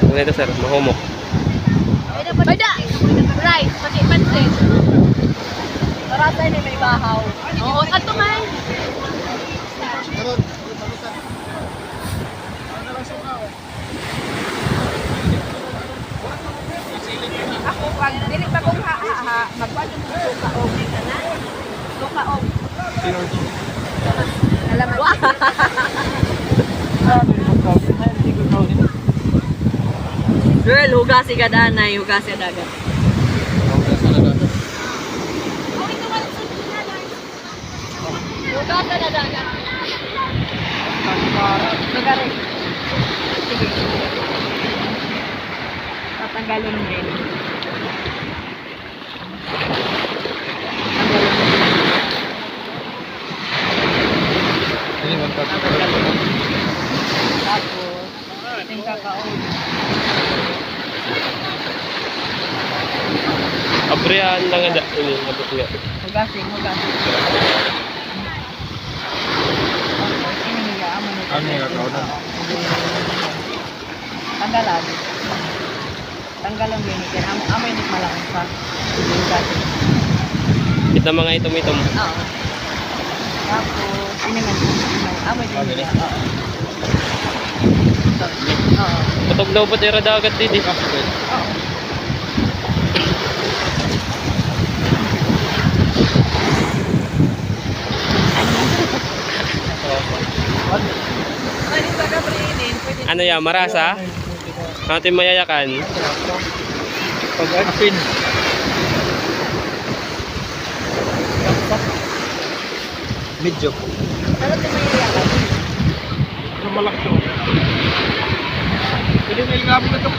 Ano ito sir? Mahumok. Bada! Rice, pati pansit. Marasa ni may bahaw. Oo, ato man. Ako, pag dili pa kong magpano mo sukaog. Sukaog. Alam mo. Girl, hugasi ka danay, hugasi dagat. Hugasi na dagat. Lugari. Sige. Tatanggalin mo rin. Tapos, yung kakaon. Abrihan lang ada ini abot nga. Hugasin. Ini niya, amo nito. Ano yung kakaon na? Tanggalan. Tanggalan din ikan. Amo ini malaki pa. Hugasin. Kita mga itom-itom. Oo. Tapos, ini man. Amo din niya. Oo. Oo. Patog daw ba tayo dagat dito? Oo. Ano yan? Marasa? Ano ito yung mayayakan? Pag-agpin. Medyo. Ano ito may iyakan? Ano malaki ito? Pwede may ilabog na ito.